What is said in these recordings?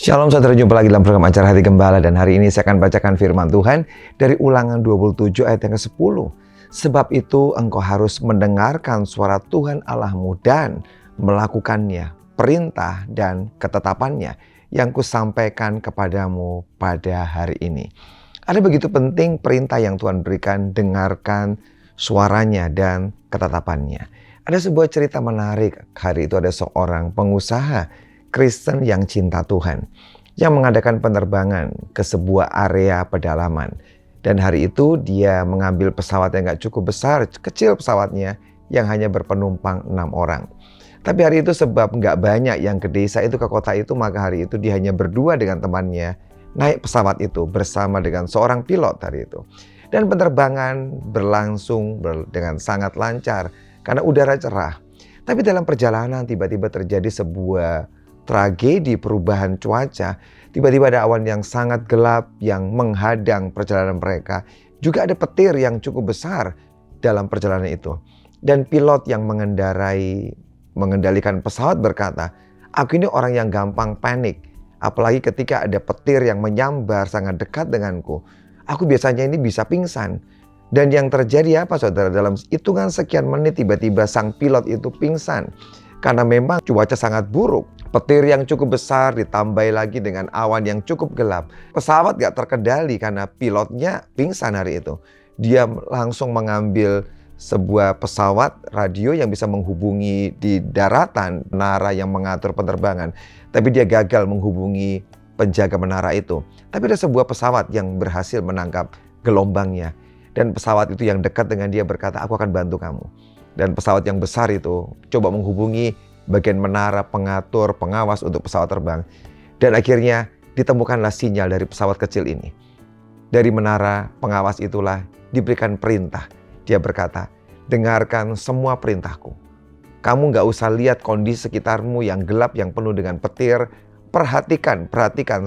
Shalom saudara, jumpa lagi dalam program Ajar Hati Gembala, dan hari ini saya akan bacakan firman Tuhan dari Ulangan 27 ayat yang ke-10. Sebab itu engkau harus mendengarkan suara Tuhan Allahmu dan melakukannya, perintah dan ketetapannya yang kusampaikan kepadamu pada hari ini. Ada begitu penting perintah yang Tuhan berikan, dengarkan suaranya dan ketetapannya. Ada sebuah cerita menarik. Hari itu ada seorang pengusaha Kristen yang cinta Tuhan, yang mengadakan penerbangan ke sebuah area pedalaman. Dan hari itu dia mengambil pesawat yang gak cukup besar, kecil pesawatnya, yang hanya berpenumpang 6 orang. Tapi hari itu sebab gak banyak yang ke desa itu, ke kota itu, maka hari itu dia hanya berdua dengan temannya, naik pesawat itu bersama dengan seorang pilot hari itu. Dan penerbangan berlangsung dengan sangat lancar, karena udara cerah. Tapi dalam perjalanan tiba-tiba terjadi sebuah tragedi perubahan cuaca. Tiba-tiba ada awan yang sangat gelap yang menghadang perjalanan mereka. Juga ada petir yang cukup besar dalam perjalanan itu. Dan pilot yang mengendalikan pesawat berkata, "Aku ini orang yang gampang panik. Apalagi ketika ada petir yang menyambar sangat dekat denganku. Aku biasanya ini bisa pingsan." Dan yang terjadi apa saudara? Dalam hitungan sekian menit tiba-tiba sang pilot itu pingsan. Karena memang cuaca sangat buruk. Petir yang cukup besar ditambah lagi dengan awan yang cukup gelap. Pesawat gak terkendali karena pilotnya pingsan hari itu. Dia langsung mengambil sebuah pesawat radio yang bisa menghubungi di daratan menara yang mengatur penerbangan. Tapi dia gagal menghubungi penjaga menara itu. Tapi ada sebuah pesawat yang berhasil menangkap gelombangnya. Dan pesawat itu yang dekat dengan dia berkata, "Aku akan bantu kamu." Dan pesawat yang besar itu coba menghubungi bagian menara pengatur, pengawas untuk pesawat terbang. Dan akhirnya ditemukanlah sinyal dari pesawat kecil ini. Dari menara pengawas itulah diberikan perintah. Dia berkata, "Dengarkan semua perintahku. Kamu gak usah lihat kondisi sekitarmu yang gelap, yang penuh dengan petir. Perhatikan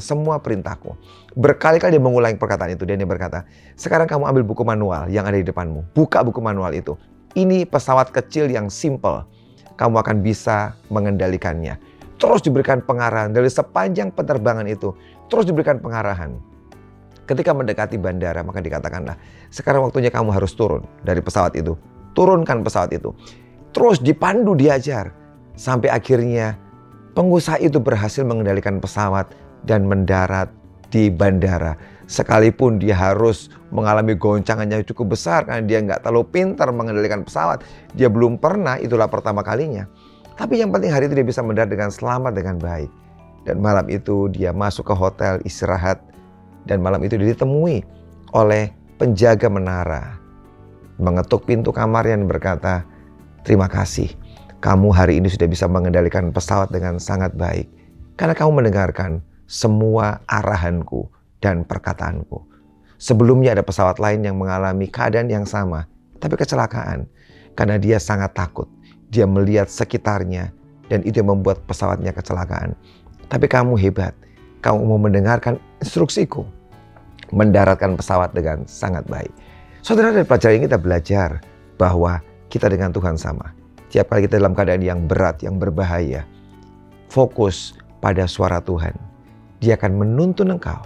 semua perintahku." Berkali-kali dia mengulangi perkataan itu. Dan dia berkata, "Sekarang kamu ambil buku manual yang ada di depanmu. Buka buku manual itu. Ini pesawat kecil yang simple. Kamu akan bisa mengendalikannya." Terus diberikan pengarahan dari sepanjang penerbangan itu. Terus diberikan pengarahan. Ketika mendekati bandara, maka dikatakanlah, "Sekarang waktunya kamu harus turun dari pesawat itu. Turunkan pesawat itu." Terus dipandu, diajar. Sampai akhirnya pengusaha itu berhasil mengendalikan pesawat dan mendarat di bandara. Sekalipun dia harus mengalami goncangan yang cukup besar karena dia nggak terlalu pintar mengendalikan pesawat. Dia belum pernah, itulah pertama kalinya. Tapi yang penting hari itu dia bisa mendarat dengan selamat, dengan baik. Dan malam itu dia masuk ke hotel istirahat. Dan malam itu dia ditemui oleh penjaga menara. Mengetuk pintu kamarnya dan berkata, "Terima kasih, kamu hari ini sudah bisa mengendalikan pesawat dengan sangat baik. Karena kamu mendengarkan semua arahanku dan perkataanku." Sebelumnya ada pesawat lain yang mengalami keadaan yang sama, tapi kecelakaan. Karena dia sangat takut. Dia melihat sekitarnya dan itu yang membuat pesawatnya kecelakaan. Tapi kamu hebat. Kamu mau mendengarkan instruksiku. Mendaratkan pesawat dengan sangat baik. Saudara, dari pelajaran ini kita belajar bahwa kita dengan Tuhan sama. Tiap kali kita dalam keadaan yang berat, yang berbahaya, fokus pada suara Tuhan. Dia akan menuntun engkau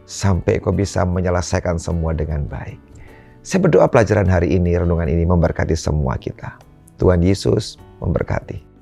sampai kau bisa menyelesaikan semua dengan baik. Saya berdoa pelajaran hari ini, renungan ini memberkati semua kita. Tuhan Yesus memberkati.